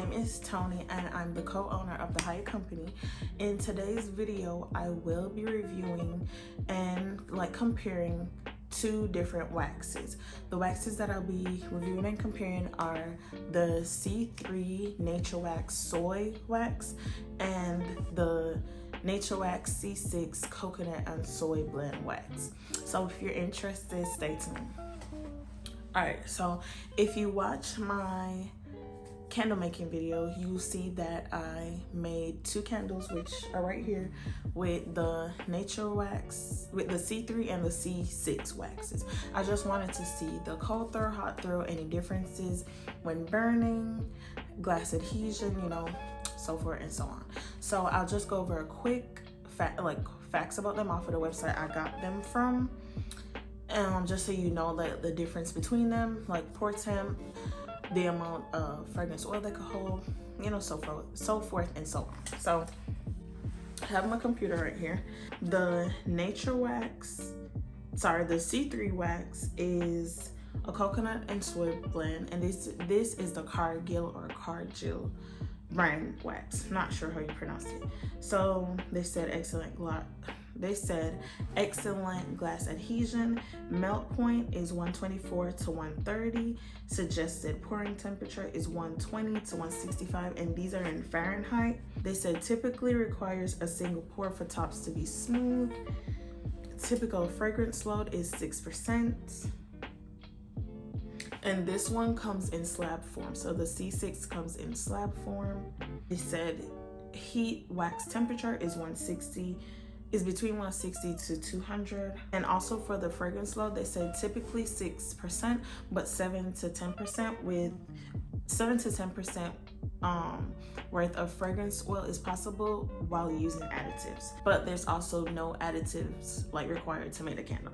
name is Tony and I'm the co-owner of the Hyatt Company. In today's video, I will be reviewing and comparing two different waxes. The waxes that I'll be reviewing and comparing are the C-3 Nature Wax Soy Wax and the Nature Wax C-6 Coconut and Soy Blend Wax. So if you're interested, stay tuned. Alright, so if you watch my candle making video, you'll see that I made two candles, which are right here, with the Nature Wax, with the C-3 and the C-6 waxes. I just wanted to see the cold throw, hot throw, any differences when burning, glass adhesion, so forth and so on. So I'll just go over a quick facts about them off of the website I got them from, just so you know the difference between them, like pour temp, the amount of fragrance oil they could hold, so forth and so on. So I have my computer right here. The C-3 wax is a coconut and soy blend, and this is the Cargill or Cargill brand wax. Not sure how you pronounce it. So they said excellent glass adhesion. Melt point is 124 to 130. Suggested pouring temperature is 120 to 165, and these are in Fahrenheit. They said typically requires a single pour for tops to be smooth. Typical fragrance load is 6%. And this one comes in slab form. So the C6 comes in slab form. They said heat wax temperature is between 160 to 200. And also for the fragrance load, they said typically 6%, but 7 to 10% with 7 to 10% worth of fragrance oil is possible while using additives. But there's also no additives required to make a candle.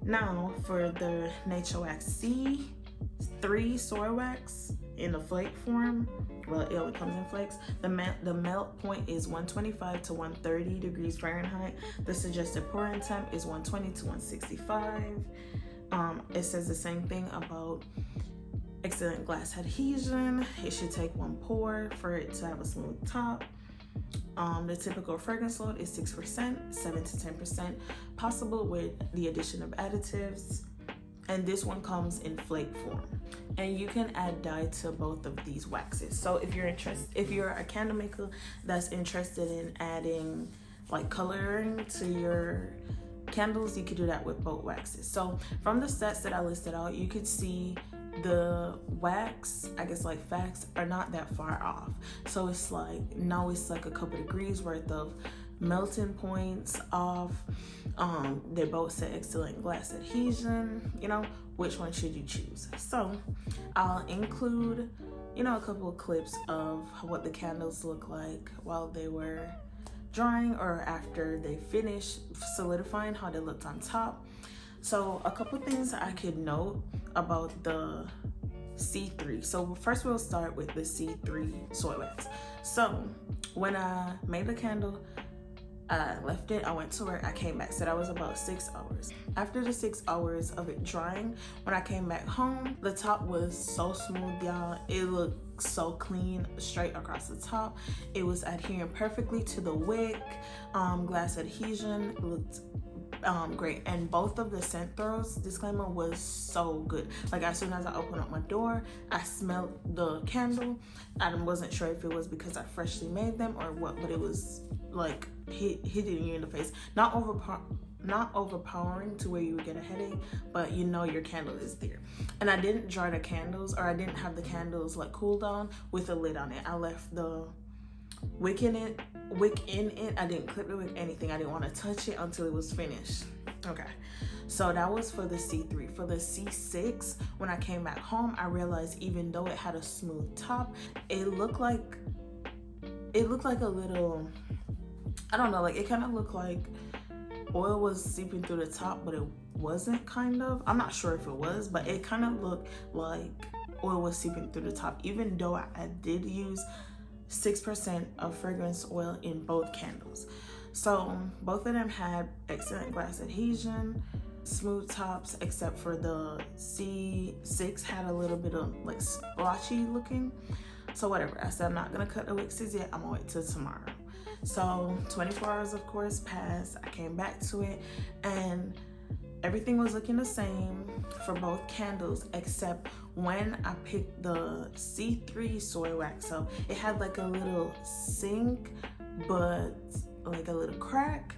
Now for the Nature Wax C-3 soy wax in the flake form, well, it only comes in flakes. The melt point is 125 to 130 degrees Fahrenheit. The suggested pouring temp is 120 to 165. It says the same thing about excellent glass adhesion. It should take one pour for it to have a smooth top. The typical fragrance load is 6%, 7 to 10% possible with the addition of additives. And this one comes in flake form. And you can add dye to both of these waxes. So if you're a candle maker that's interested in adding coloring to your candles, you could do that with both waxes. So from the sets that I listed out, you could see the wax, facts are not that far off. So it's it's a couple degrees worth of melting points off. They both say excellent glass adhesion. Which one should you choose? So I'll include a couple of clips of what the candles look like while they were drying or after they finished solidifying, how they looked on top. So a couple things I could note about the C-3. So first we'll start with the C-3 soy wax. So when I made the candle, I left it, I went to work, I came back. So that was about 6 hours. After the 6 hours of it drying, when I came back home, the top was so smooth, y'all. It looked so clean straight across the top. It was adhering perfectly to the wick. Glass adhesion looked great, and both of the scent throws, disclaimer, was so good. As soon as I opened up my door, I smelled the candle. I wasn't sure if it was because I freshly made them or what, but it was hitting you in the face. Not overpowering to where you would get a headache, but your candle is there. And I didn't dry the candles, or I didn't have the candles cool down with a lid on it. I left the wick in it. I didn't clip the wick, anything. I didn't want to touch it until it was finished. Okay, so that was for the C-3. For the C-6, when I came back home, I realized even though it had a smooth top, it looked like a little, I don't know, it kind of looked like oil was seeping through the top, but it wasn't, kind of. I'm not sure if it was, but it kind of looked like oil was seeping through the top, even though I did use 6% of fragrance oil in both candles. So both of them had excellent glass adhesion, smooth tops, except for the C6 had a little bit of splotchy looking. So whatever, I said I'm not gonna cut the wicks yet, I'm gonna wait till tomorrow. So 24 hours of course passed, I came back to it, and everything was looking the same for both candles, except when I picked the C-3 soy wax up, it had like a little sink, but like a little crack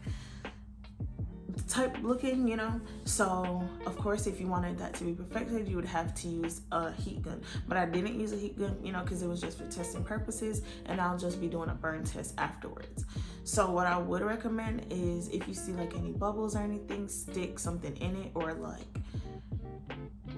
type looking, you know. So of course, if you wanted that to be perfected, you would have to use a heat gun, but I didn't use a heat gun, you know, because it was just for testing purposes, and I'll just be doing a burn test afterwards. So what I would recommend is, if you see like any bubbles or anything, stick something in it, or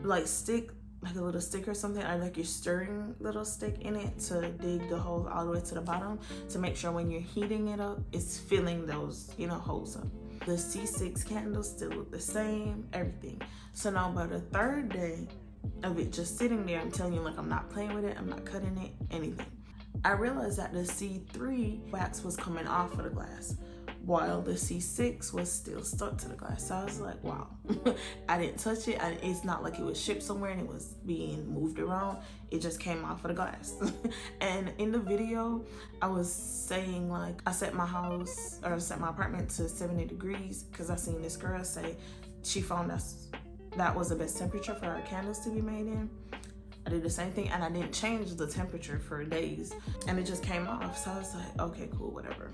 like stick like a little stick or something, or like your stirring little stick in it to dig the hole all the way to the bottom, to make sure when you're heating it up, it's filling those, you know, holes up. The C6 candles still look the same, everything. So now by the third day of it just sitting there, I'm telling you, like, I'm not playing with it, I'm not cutting it, anything, I realized that the C3 wax was coming off of the glass, while the C6 was still stuck to the glass. So I was like, wow. I didn't touch it. It's not like it was shipped somewhere and it was being moved around. It just came off of the glass. And in the video, I was saying, like, I set my house, or set my apartment to 70 degrees because I seen this girl say she found that was the best temperature for our candles to be made in. I did the same thing, and I didn't change the temperature for days, and it just came off. So I was like, okay, cool, whatever.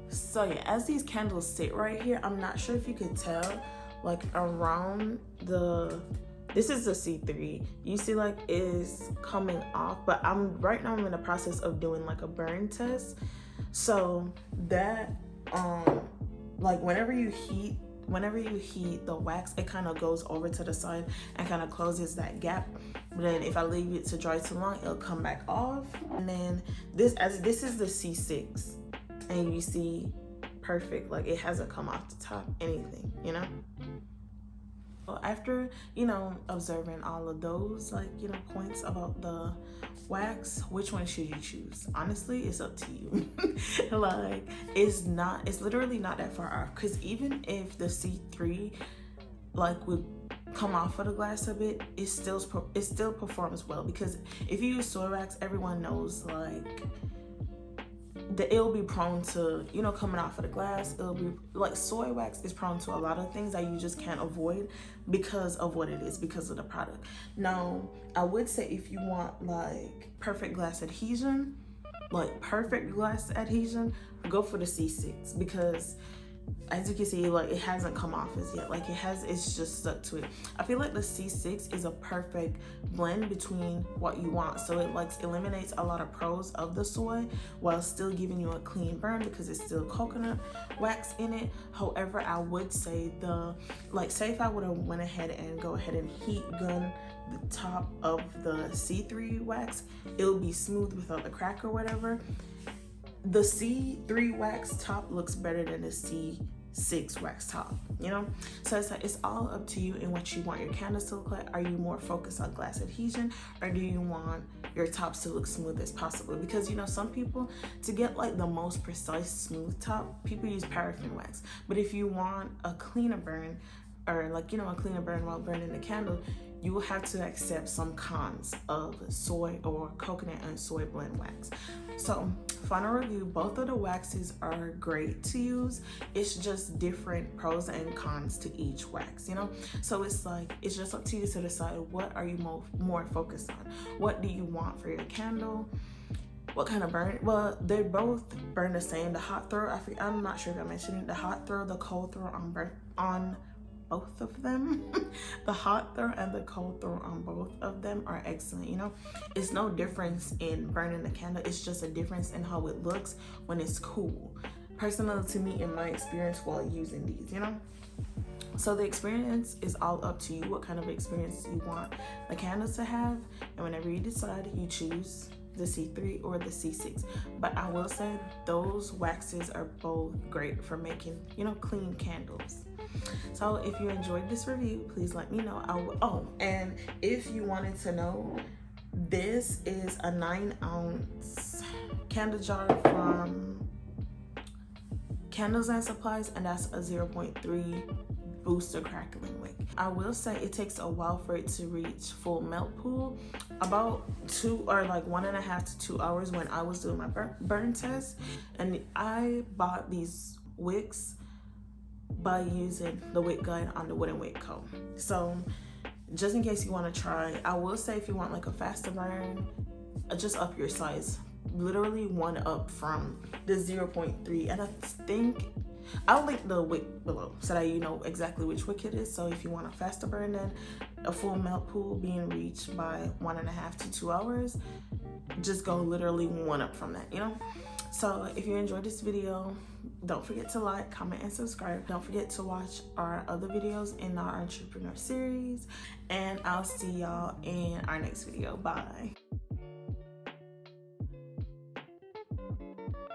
So yeah, as these candles sit right here, I'm not sure if you could tell, like around this is the C3, you see like is coming off, but right now I'm in the process of doing like a burn test. So that like whenever you heat the wax, it kind of goes over to the side and kind of closes that gap. But then if I leave it to dry too long, it'll come back off. And then this is the C6, and you see perfect, like it hasn't come off the top, anything, you know. Well, after, you know, observing all of those, like, you know, points about the wax, which one should you choose? Honestly, it's up to you. Like, it's literally not that far off, because even if the C3 like would come off of the glass a bit, it still performs well, because if you use soy wax, everyone knows like that it'll be prone to, you know, coming off of the glass. It'll be like, soy wax is prone to a lot of things that you just can't avoid because of what it is, because of the product. Now, I would say if you want like perfect glass adhesion, go for the C6, because as you can see, like it hasn't come off as yet. Like it's just stuck to it. I feel like the C6 is a perfect blend between what you want. So it like eliminates a lot of pros of the soy while still giving you a clean burn, because it's still coconut wax in it. However, I would say say if I would have went ahead and heat gun the top of the C3 wax, it'll be smooth without the crack or whatever. The C3 wax top looks better than the C6 wax top, you know? So it's like, it's all up to you and what you want your candles to look like. Are you more focused on glass adhesion, or do you want your tops to look smooth as possible? Because, you know, some people, to get like the most precise smooth top, people use paraffin wax. But if you want a cleaner burn, or like, you know, a cleaner burn while burning the candle, you will have to accept some cons of soy or coconut and soy blend wax. So, final review, both of the waxes are great to use. It's just different pros and cons to each wax, you know? So it's like, it's just up to you to decide, what are you more focused on? What do you want for your candle? What kind of burn? Well, they both burn the same. The hot throw, I'm not sure if I mentioned it, the hot throw, the cold throw on both of them. The hot throw and the cold throw on both of them are excellent, you know? It's no difference in burning the candle, it's just a difference in how it looks when it's cool. Personally, to me, in my experience while using these, you know? So the experience is all up to you, what kind of experience you want the candles to have, and whenever you decide, you choose the C3 or the C6. But I will say those waxes are both great for making, you know, clean candles. So if you enjoyed this review, please let me know. Oh, and if you wanted to know, this is a 9-ounce candle jar from Candles and Supplies, and that's a 0.3 boost the crackling wick. I will say it takes a while for it to reach full melt pool, about 1.5 to 2 hours when I was doing my burn test. And I bought these wicks by using the wick guide on the wooden wick comb. So just in case you want to try, I will say if you want like a faster burn, just up your size, literally 1 up from the 0.3. And I think I'll link the wick below so that you know exactly which wick it is. So if you want a faster burn than a full melt pool being reached by 1.5 to 2 hours, just go literally 1 up from that, you know? So if you enjoyed this video, don't forget to like, comment, and subscribe. Don't forget to watch our other videos in our entrepreneur series, and I'll see y'all in our next video. Bye.